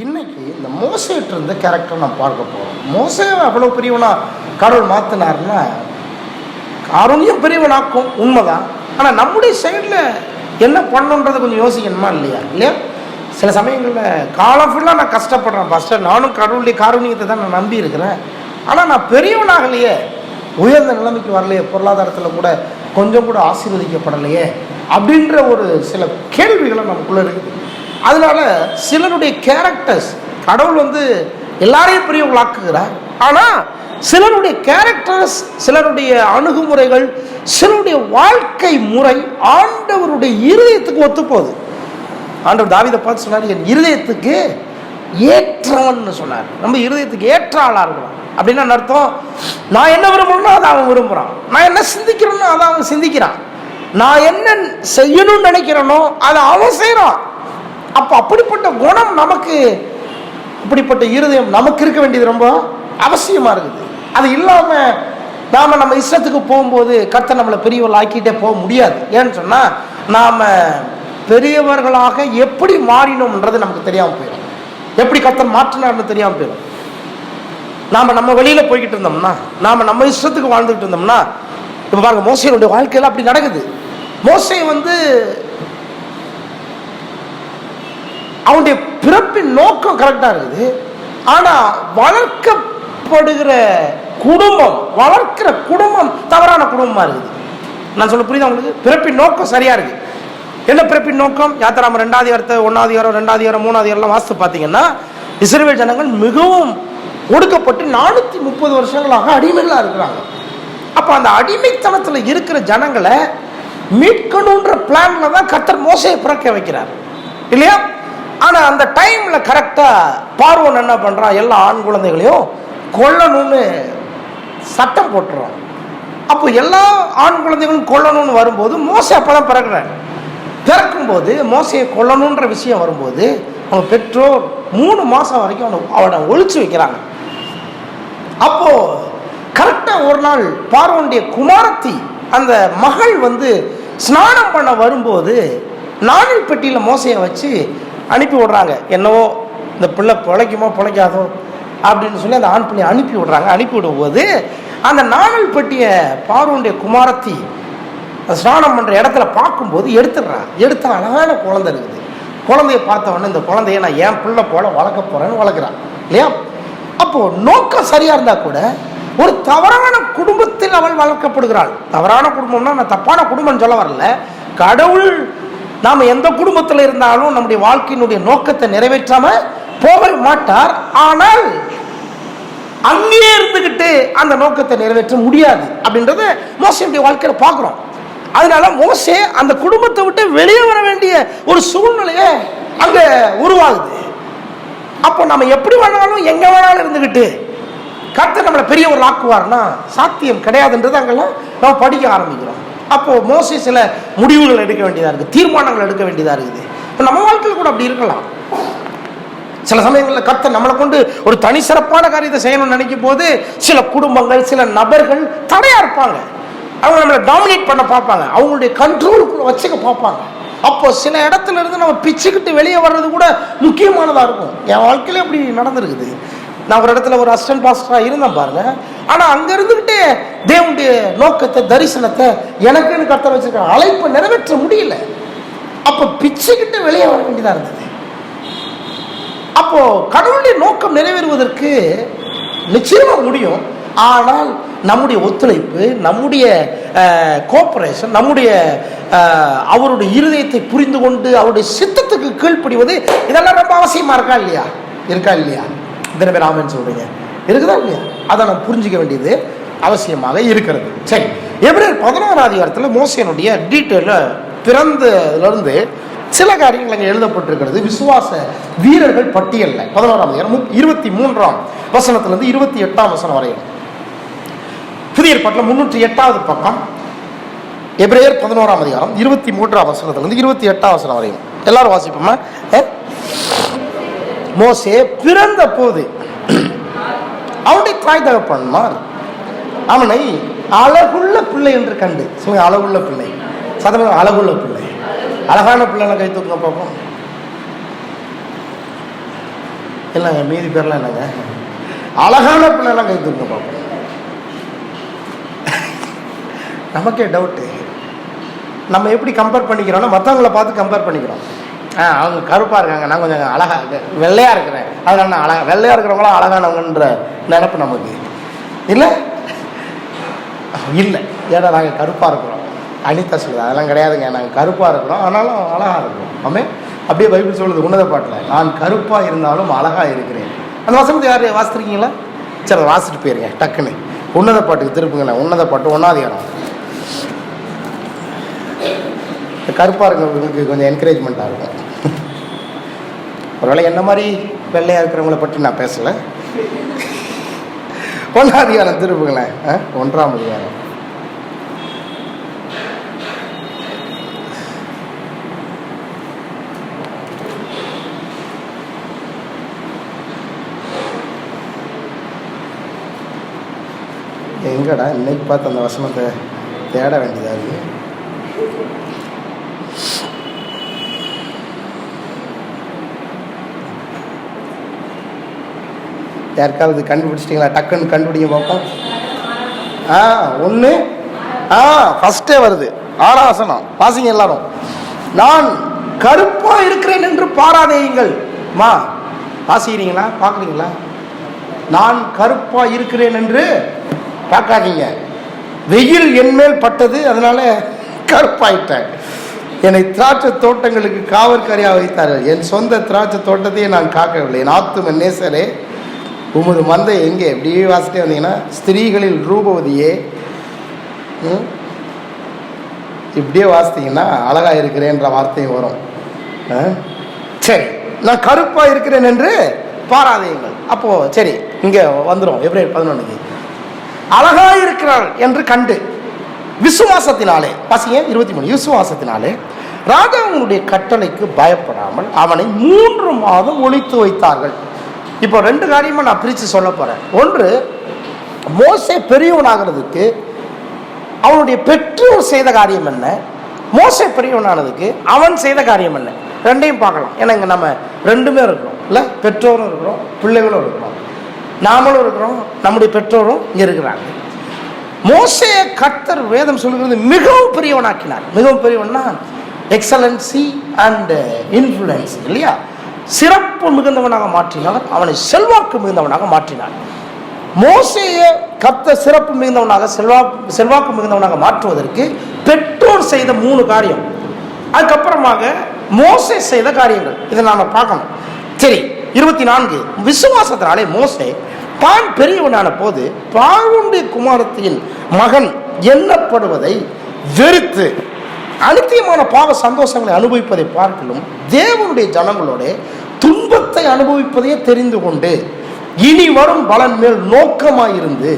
இன்னைக்கு இந்த மோசேட்டு இருந்த கேரக்டர் நம்ம பார்க்க போகிறோம். மோசே அவ்வளோ பெரியவனா கடவுள் மாற்றினார்னா காரூண்யம் பெரியவனாக்கும் உண்மைதான். ஆனால் நம்முடைய சைடில் என்ன பண்ணுன்றதை கொஞ்சம் யோசிக்கணுமா இல்லையா? இல்லையா? சில சமயங்களில் காலம் ஃபுல்லாக நான் கஷ்டப்படுறேன் பாஸ்டர், நானும் கடவுளுடைய காரூண்யத்தை தான் நான் நம்பி இருக்கிறேன், ஆனால் நான் பெரியவனாகலையே, உயர்ந்த நிலைமைக்கு வரலையே, பொருளாதாரத்தில் கூட கொஞ்சம் கூட ஆசீர்வதிக்கப்படலையே அப்படின்ற ஒரு சில கேள்விகளை நமக்குள்ளே இருக்குது. அதனால சிலருடைய கேரக்டர்ஸ் கடவுள் எல்லாரையும் பெரியவங்களாக்குகிறார். ஆனால் சிலருடைய கேரக்டர்ஸ், சிலருடைய அணுகுமுறைகள், சிலருடைய வாழ்க்கை முறை ஆண்டவருடைய இருதயத்துக்கு ஒத்து போகுது. ஆண்டவர் தாவீதை பார்த்து சொன்னார், என் இருதயத்துக்கு ஏற்றவன் சொன்னார். நம்ம இருதயத்துக்கு ஏற்ற ஆளாக இருக்கலாம் அப்படின்னா அர்த்தம், நான் என்ன விரும்புகிறேனோ அதை அவன் விரும்புகிறான், நான் என்ன சிந்திக்கிறேனோ அதை அவன் சிந்திக்கிறான், நான் என்ன செய்யணும்னு நினைக்கிறேனோ அதை அவன் செய்கிறான். அப்போ அப்படிப்பட்ட குணம் நமக்கு, அப்படிப்பட்ட இருதயம் நமக்கு இருக்க வேண்டியது ரொம்ப அவசியமாக இருக்குது. அது இல்லாமல் நாம் நம்ம இஷ்டத்துக்கு போகும்போது கர்த்தர் நம்மளை பெரியவர்கள் ஆக்கிட்டே போக முடியாது. ஏன்னு சொன்னால் நாம் பெரியவர்களாக எப்படி மாறினோம்ன்றது நமக்கு தெரியாமல் போயிடும், எப்படி கர்த்தர் மாற்றினார்னு தெரியாமல் போயிடும். நாம் நம்ம வெளியில் போய்கிட்டு இருந்தோம்னா, நாம் நம்ம இஷ்டத்துக்கு வாழ்ந்துக்கிட்டு இருந்தோம்னா, இப்போ பாருங்கள் மோசேனுடைய வாழ்க்கையில் அப்படி நடக்குது. மோசே அவனுடைய பிறப்பின் நோக்கம் கரெக்டாக இருக்குது, ஆனால் வளர்க்கப்படுகிற குடும்பம், வளர்க்கிற குடும்பம் தவறான குடும்பமாக இருக்குது. நான் சொல்ல புரியுதா உங்களுக்கு? பிறப்பின் நோக்கம் சரியாக இருக்குது. என்ன பிறப்பின் நோக்கம்? யாத்திராம 2வது அதிகாரத்தை 1வது அதிகாரம் 2வது அதிகாரம் 3வது அதிகாரம் வாசித்து பார்த்தீங்கன்னா, இஸ்ரவேல் ஜனங்கள் மிகவும் ஒடுக்கப்பட்டு 430 வருஷங்களாக அடிமைகளாக இருக்கிறாங்க. அப்போ அந்த அடிமைத்தனத்தில் இருக்கிற ஜனங்களை மீட்கணுன்ற பிளான்ல தான் கர்த்தர் மோசேயை பிறக்க வைக்கிறார் இல்லையா? ஆனால் அந்த டைமில் கரெக்டாக பார்வோன் என்ன பண்ணுறான், எல்லா ஆண் குழந்தைகளையும் கொல்லணும்னு சட்டம் போட்டுருவான். அப்போ எல்லா ஆண் குழந்தைகளும் கொல்லணும்னு வரும்போது மோசே அப்போ தான் பிறக்கிறார். பிறக்கும்போது மோசையை கொல்லணுன்ற விஷயம் வரும்போது அவங்க பெற்றோர் 3 மாதம் வரைக்கும் அவனை ஒழிச்சு வைக்கிறாங்க. அப்போ கரெக்டாக ஒரு நாள் பார்வோனுடைய குமாரத்தி அந்த மகள் ஸ்நானம் பண்ண வரும்போது நாணல் பெட்டியில் மோசையை வச்சு அனுப்பி விடுறாங்க. என்னவோ இந்த பிள்ளை பிழைக்குமோ பிழைக்காதோ அப்படின்னு சொல்லி அந்த ஆண் பிள்ளையை அனுப்பி விடுறாங்க. அனுப்பி விடும்போது அந்த நாணல் பெட்டியை பார்வோனுடைய குமாரத்தி ஸ்நானம் பண்ணுற இடத்துல பார்க்கும்போது எடுத்துடுறான். எடுத்த அழகான குழந்தை இருக்குது. குழந்தைய பார்த்த உடனே இந்த குழந்தைய நான் என் பிள்ளை போல வளர்க்க போறேன்னு வளர்க்குறான் இல்லையா? அப்போ நோக்கம் சரியா இருந்தா கூட ஒரு தவறான குடும்பத்தில் அவள் வளர்க்கப்படுகிறாள். தவறான குடும்பம்னா நான் தப்பான குடும்பம் சொல்ல வரல. கடவுள் நாம எந்த குடும்பத்தில் இருந்தாலும் நம்முடைய வாழ்க்கையினுடைய நோக்கத்தை நிறைவேற்றாம போக மாட்டார். ஆனால் அங்கேயே இருந்துகிட்டு அந்த நோக்கத்தை நிறைவேற்ற முடியாது அப்படின்றத மோசேயுடைய வாழ்க்கையில பார்க்கிறோம். அதனால மோசே அந்த குடும்பத்தை விட்டு வெளியே வர வேண்டிய ஒரு சூழ்நிலையை அங்க உருவாகுது. அப்போ நம்ம எப்படி வேணாலும் எங்க வேணாலும் இருந்துகிட்டு கர்த்தர் நம்மளை பெரியவர் ஆக்குவார்னா சாத்தியம் கிடையாதுன்றது அங்கெல்லாம் நம்ம படிக்க ஆரம்பிக்கிறோம். அப்போ மோசே சில முடிவுகள் எடுக்க வேண்டியதா இருக்கு, தீர்மானங்கள் எடுக்க வேண்டியதா இருக்குது. இப்போ நம்ம வாழ்க்கையில் கூட அப்படி இருக்கலாம். சில சமயங்களில் கர்த்தர் நம்மளை கொண்டு ஒரு தனி சிறப்பான காரியத்தை செய்யணும்னு நினைக்கும் போது சில குடும்பங்கள், சில நபர்கள் தடையா இருப்பாங்க. அவங்க நம்மளை டாமினேட் பண்ண பார்ப்பாங்க, அவங்களுடைய கண்ட்ரோலுக்குள்ள வச்சுக்க பார்ப்பாங்க. அப்போ சில இடத்துல இருந்து நம்ம பிச்சுக்கிட்டு வெளியே வர்றது கூட முக்கியமானதாக இருக்கும். என் வாழ்க்கையில அப்படி நடந்திருக்குது. நான் ஒரு இடத்துல ஒரு அசிஸ்டன்ட் பாஸ்டராக இருந்தேன் பாருங்க. ஆனால் அங்கே இருந்துக்கிட்டு தேவனுடைய நோக்கத்தை, தரிசனத்தை எனக்குன்னு கர்த்தர் வச்சிருக்காங்க, அழைப்பை நிறைவேற்ற முடியல. அப்போ பிச்சுக்கிட்டு வெளியே வர வேண்டியதாக இருந்தது. அப்போ கடவுளுடைய நோக்கம் நிறைவேறுவதற்கு நிச்சயமா முடியும். ஆனால் நம்முடைய ஒத்துழைப்பு, நம்முடைய கோஆபரேஷன், நம்முடைய அவருடைய இருதயத்தை புரிந்து கொண்டு அவருடைய சித்தத்துக்கு கீழ்ப்படிவது இதெல்லாம் ரொம்ப அவசியமா இருக்கா இல்லையா? இருக்கா இல்லையா? இத்தனை பேர் ஆமென் சொல்றீங்க, இருக்குதா இல்லையா? அதை நம்ம புரிஞ்சிக்க வேண்டியது அவசியமாக இருக்கிறது. சரி, எபிரேயர் 11வது அதிகாரத்தில் மோசேனுடைய டீட்டெயில பிறந்ததுலேருந்து சில காரியங்கள் அங்கே எழுதப்பட்டிருக்கிறது. விசுவாச வீரர்கள் பட்டியலில் 11ஆம் அதிகாரம் 23ஆம் வசனத்திலிருந்து 28ஆம் வசனம் வரையும். புதிய ஏற்பாட்டில் 308வது பக்கம், எபிரேயர் 11ஆம் அதிகாரம் 23ஆம் வசனத்திலிருந்து 28ஆம் வசனம் வரையும். எல்லாரும் வாசிப்போமா? மோசே பிறந்த போது அவனுடைய தாய் தகப்பன்மார் அவனை அழகுள்ள பிள்ளை என்று கண்டு, சொல்லுங்க அழகுள்ள பிள்ளை, சதவீதம் அழகுள்ள பிள்ளை, அழகான பிள்ளைகளை கை தூக்க பார்ப்போம். இல்லைங்க, மீதி பேர்லாம் இல்லைங்க. அழகான பிள்ளைலாம் கை தூக்க பார்ப்போம். நமக்கே டவுட்டு, நம்ம எப்படி கம்பேர் பண்ணிக்கிறோம்னா மற்றவங்களை பார்த்து கம்பேர் பண்ணிக்கிறோம். அவங்க கருப்பாக இருக்காங்க, நான் கொஞ்சம் அழகாக வெள்ளையாக இருக்கிறேன், அதனால நான் அழகா, வெள்ளையாக இருக்கிறவங்களாம் அழகானவங்கன்ற நினப்பு நமக்கு இல்லை. இல்லை, ஏன்னா நாங்கள் கருப்பாக இருக்கிறோம். அனிதா சொல்லுது அதெல்லாம் கிடையாதுங்க, நாங்கள் கருப்பாக இருக்கிறோம் ஆனாலும் அழகாக இருக்கிறோம். ஆமே, அப்படியே பைபிள் சொல்லுது உன்னத பாட்டில், நான் கருப்பாக இருந்தாலும் அழகாக இருக்கிறேன். அந்த வசனத்தை யார் வாசிச்சிருக்கீங்களா? சரி, வாசிட்டு போயிருங்க டக்குன்னு. உன்னத பாட்டுக்கு திருப்புங்களேன். உன்னத பாட்டு 1ஆம் அதிகாரம். கருப்பாக இருக்கிறவங்களுக்கு கொஞ்சம் என்கரேஜ்மெண்ட்டாக இருக்கும். ஒருவேளை என்ன மாதிரி வெள்ளையாக இருக்கிறவங்கள பற்றி நான் பேசலை. 1ஆம் அதிகாரம் திருப்புங்களேன். 1ஆம் அதிகாரம். எங்கடா இன்னைக்கு பார்த்து அந்த வசனத்தை தேட வேண்டியதாக இருக்குது. யாருக்காவது கண்டுபிடிச்சிட்டிங்களா? டக்குன்னு கண்டுபிடிங்க பார்ப்போம். 1 ஃபஸ்ட்டே வருது. 6ஆம் வசனம் வாசிங்க எல்லாரும். நான் கருப்பா இருக்கிறேன் என்று பாராதேயுங்கள். மா வாசிக்கிறீங்களா? பார்க்குறீங்களா? நான் கருப்பா இருக்கிறேன் என்று பார்க்காதீங்க. வெயில் என்மேல் பட்டது, அதனால கருப்பாயிட்டேன். என்னை திராட்சை தோட்டங்களுக்கு காவற்காரியாக வைத்தார்கள். என் சொந்த திராட்சை தோட்டத்தையே நான் காக்கவில்லை. என் ஆத்தும நேசரே, உமது மந்தை எங்கே? இப்படியே வாசிட்டே வந்தீங்கன்னா, ஸ்திரீகளில் ரூபவதியே, இப்படியே வாசித்தீங்கன்னா அழகா இருக்கிறேன்ற வார்த்தையும் வரும். சரி, நான் கருப்பா இருக்கிறேன் என்று பாராதீங்கள். அப்போ சரி, இங்க வந்துடும். Ebraiயர் 11 அழகா இருக்கிறாள் என்று கண்டு விசுவாசத்தினாலே, வாசிங்க 23, விசுவாசத்தினாலே ராஜாவுடைய கட்டளைக்கு பயப்படாமல் அவனை 3 மாதம் ஒளித்து வைத்தார்கள். இப்போ 2 காரியமா நான் பிரித்து சொல்ல போறேன். ஒன்று, மோசே பெரியவனாகிறதுக்கு அவனுடைய பெற்றோர் செய்த காரியம் என்ன, மோசே பெரியவனானதுக்கு அவன் செய்த காரியம் என்ன, ரெண்டையும் பார்க்கலாம். ஏன்னா இங்கே நம்ம 2மே இருக்கிறோம் இல்லை, பெற்றோரும் இருக்கிறோம், பிள்ளைகளும் இருக்கிறோம், நாமளும் இருக்கிறோம், நம்முடைய பெற்றோரும் இங்கே இருக்கிறாங்க. மோசேயை கர்த்தர் வேதம் சொல்லுகிறது மிகவும் பெரியவனாக்கினார். மிகவும் பெரியவன்னா எக்ஸலன்சி அண்ட் இன்ஃப்ளூயன்ஸ் இல்லையா, சிறப்பு மிகுந்தவனாக மாற்றினார், அவனை செல்வாக்கு மிகுந்தவனாக மாற்றினார். மோசேயை கர்த்தர் சிறப்பு மிகுந்தவனாக செல்வாக்கு மிகுந்தவனாக மாற்றுவதற்கு பெற்றோர் செய்த 3 காரியம், அதுக்கப்புறமாக மோசே செய்த காரியங்கள், இதை நாம பார்க்கணும். சரி, 24 விசுவாசத்தினாலே மோசே தான் பெரியவனான போது பார்வோனுடைய குமாரத்தின் மகன் எண்ணப்படுவதை வெறுத்து அனித்தியமான பாவ சந்தோஷங்களை அனுபவிப்பதை பார்க்கலும் தேவனுடைய ஜனங்களோட துன்பத்தை அனுபவிப்பதையே தெரிந்து கொண்டு இனி வரும் பலன் மேல் நோக்கமாயிருந்து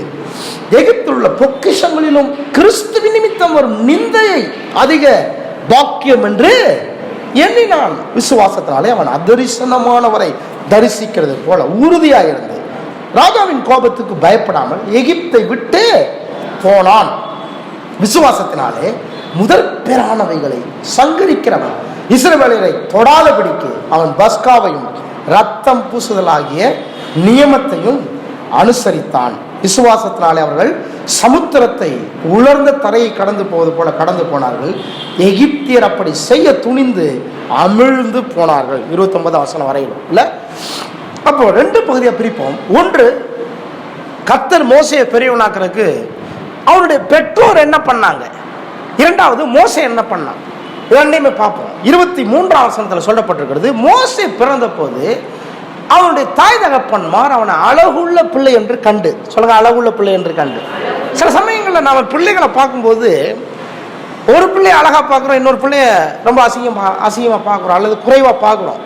எகிப்தில் உள்ள பொக்கிஷங்களிலும் கிறிஸ்துவின் நிமித்தம் வரும் நிந்தையை அதிக பாக்கியம் என்று எண்ணினான். விசுவாசத்தினாலே அவன் அதரிசனமானவரை தரிசிக்கிறது போல உறுதியாக இருந்து ராஜாவின் கோபத்துக்கு பயப்படாமல் எகிப்தை விட்டு போனான். விசுவாசத்தினாலே முதற் பேரானவைகளை சங்கரிக்கிறவன் இஸ்ரவேலரை தொடாதபடிக்கு அவன் பஸ்காவையும் ரத்தம் பூசுதலாகிய நியமத்தையும் அனுசரித்தான். விசுவாசத்தினாலே அவர்கள் சமுத்திரத்தை உலர்ந்த தரையை கடந்து போவது போல கடந்து போனார்கள். எகிப்தியர் அப்படி செய்ய துணிந்து அமிழ்ந்து போனார்கள். 29 வசனம் வரையிலும் இல்ல. அப்போ 2 பகுதியாக பிரிப்போம். ஒன்று, கர்த்தர் மோசேயை பெரியவனாக்குறதுக்கு அவருடைய பெற்றோர் என்ன பண்ணாங்க, இரண்டாவது மோசே என்ன பண்ணான், இரண்டையுமே பார்ப்போம். 23ஆம் வசனத்தில் சொல்லப்பட்டிருக்கிறது, மோசே பிறந்த போது அவனுடைய தாய் தகப்பன்மார் அவனை அழகுள்ள பிள்ளை என்று கண்டு, சொல்லுங்க அழகுள்ள பிள்ளை என்று கண்டு. சில சமயங்களில் நம்ம பிள்ளைகளை பார்க்கும்போது ஒரு பிள்ளைய அழகா பார்க்குறோம், இன்னொரு பிள்ளைய ரொம்ப அசிங்கமா பார்க்குறோம் அல்லது குறைவா பார்க்குறோம்.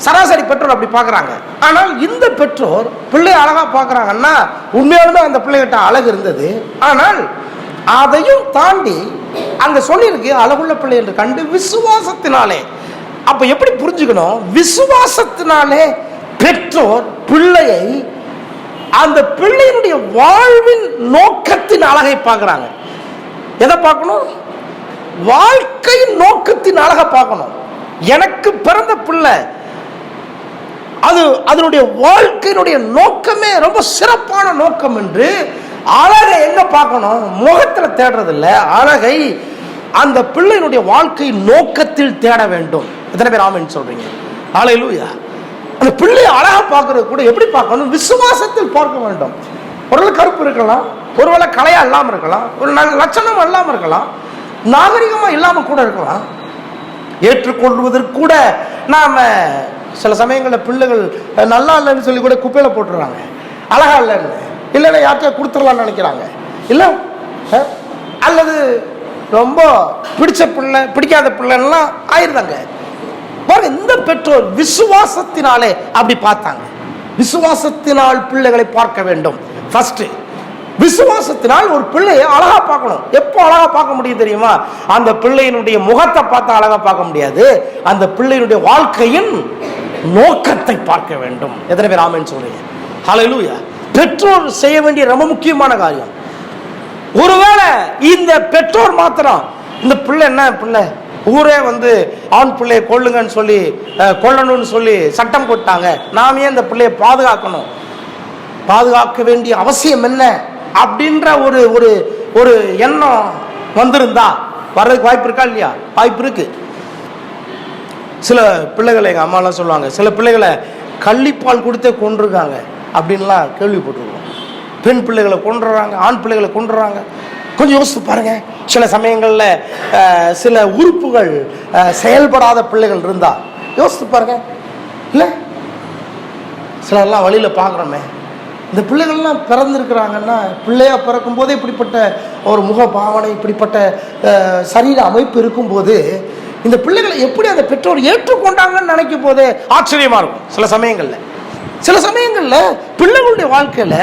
சராசரி பெற்றோர் அப்படி பார்க்குறாங்க. ஆனால் இந்த பெற்றோர் பிள்ளைய அழகா பார்க்குறாங்கன்னா உண்மையாலுமே அந்த பிள்ளைகிட்ட அழகு இருந்தது. ஆனால் அதையும் தாண்டி அங்க சொல்லியிருக்கு அழகுள்ள பிள்ளை என்று கண்டு விசுவாசத்தினாலே. அப்ப எப்படி புரிஞ்சுக்கணும், விசுவாசத்தினாலே பெற்றோர் பிள்ளையை அந்த பிள்ளையினுடைய வாழ்வின் நோக்கத்தின் அழகை பார்க்கிறாங்க. எதை பார்க்கணும், வாழ்க்கையின் நோக்கத்தின் அழகை பார்க்கணும். எனக்கு பிறந்த பிள்ளை அது அதனுடைய வாழ்க்கையினுடைய நோக்கமே ரொம்ப சிறப்பான நோக்கம் என்று அழகை எங்க பார்க்கணும்? முகத்துல தேடுறது இல்ல, அழகை அந்த பிள்ளையினுடைய வாழ்க்கை நோக்கத்தில் தேட வேண்டும். எத்தனை பேர் ஆமென் சொல்றீங்க? ஹல்லேலூயா. அந்த பிள்ளையை அழகா பார்க்கறது கூட எப்படி பார்க்கணும்? விசுவாசத்தில் பார்க்க வேண்டும். ஒருவேளை கருப்பு இருக்கலாம், ஒருவேளை கலையா இல்லாம இருக்கலாம், ஒரு நல்ல லட்சணம் இல்லாம இருக்கலாம், நாகரிகமா இல்லாம கூட இருக்கலாம். ஏற்றுக்கொள்வதற்கு கூட நாம சில சமயங்களில் பிள்ளைகள் நல்லா இல்லைன்னு சொல்லி கூட குப்பையில போட்டுறாங்க, அழகா இல்லைன்னு. இல்லைன்னா யார்கிட்ட கொடுத்துடலாம்னு நினைக்கிறாங்க, இல்லை அல்லது ரொம்ப பிடிச்ச பிள்ளை பிடிக்காத பிள்ளைலாம் ஆயிருந்தாங்க. இந்த பெற்றோர் விசுவாசத்தினாலே அப்படி பார்த்தாங்க. விசுவாசத்தினால் பிள்ளைகளை பார்க்க வேண்டும். ஃபர்ஸ்ட் விசுவாசத்தினால் ஒரு பிள்ளையை அழகா பார்க்கணும். எப்போ அழகா பார்க்க முடியும் தெரியுமா? அந்த பிள்ளையினுடைய முகத்தை பார்த்தா அழகா பார்க்க முடியாது, அந்த பிள்ளையினுடைய வாழ்க்கையின் நோக்கத்தை பார்க்க வேண்டும். எத்தனை பேர் ஆமென் சொல்றீங்க? ஹல்லேலூயா. பெற்றோர் செய்ய வேண்டிய ரொம்ப முக்கியமான காரியம். ஒருவேளை இந்த பெற்றோர் மாத்திரம் இந்த பிள்ளை என்ன பிள்ளை, ஊரே ஆண் பிள்ளையை கொள்ளுங்கன்னு சொல்லி கொல்லணும்னு சொல்லி சட்டம் போட்டாங்க, நாம ஏன் இந்த பிள்ளையை பாதுகாக்கணும், பாதுகாக்க வேண்டிய அவசியம் என்ன அப்படின்ற ஒரு ஒரு ஒரு எண்ணம் வந்திருந்தா வர்றதுக்கு வாய்ப்பு இருக்கா இல்லையா? வாய்ப்பு இருக்கு. சில பிள்ளைகளை எங்கள் அம்மாலாம் சொல்லுவாங்க, சில பிள்ளைகளை கள்ளிப்பால் கொடுத்தே கொண்டிருக்காங்க அப்படின்லாம் கேள்விப்பட்டிருக்கோம். பெண் பிள்ளைகளை கொண்டுறாங்க, ஆண் பிள்ளைகளை கொண்டுறாங்க. கொஞ்சம் யோசித்து பாருங்க. சில சமயங்களில் சில உறுப்புகள் செயல்படாத பிள்ளைகள் இருந்தா யோசித்து பாருங்க. இல்லை சிலர்லாம் வழியில் பார்க்குறோமே, இந்த பிள்ளைகள்லாம் பிறந்திருக்கிறாங்கன்னா பிள்ளையா பிறக்கும் போதே இப்படிப்பட்ட ஒரு முக பாவனை, இப்படிப்பட்ட சரீர அமைப்பு இருக்கும்போது இந்த பிள்ளைகளை எப்படி அந்த பெற்றோர் ஏற்றுக்கொண்டாங்கன்னு நினைக்கும் போதே ஆச்சரியமா இருக்கும். சில சமயங்கள்ல பிள்ளைகளுடைய வாழ்க்கையில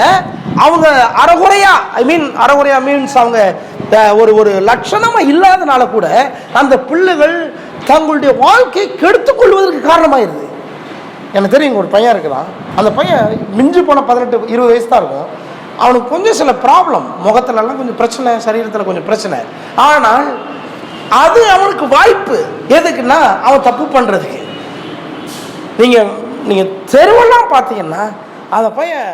அவங்க அறகுறையா மீன்ஸ் அவங்க ஒரு ஒரு லட்சணமா இல்லாதனால கூட அந்த பிள்ளைகள் தங்களுடைய வாழ்க்கையை கெடுத்துக் கொள்வதற்கு காரணமாயிருது. எனக்கு தெரியும், ஒரு பையன் இருக்கிறான். அந்த பையன் மிஞ்சி போன 18-20 வயசு தான் இருக்கும். அவனுக்கு கொஞ்சம் சில ப்ராப்ளம், முகத்துலலாம் கொஞ்சம் பிரச்சனை, சரீரத்தில் கொஞ்சம் பிரச்சனை. ஆனால் அது அவனுக்கு வாய்ப்பு எதுக்குன்னா அவன் தப்பு பண்றதுக்கு. நீங்க தெருவெல்லாம் பார்த்தீங்கன்னா அந்த பையன்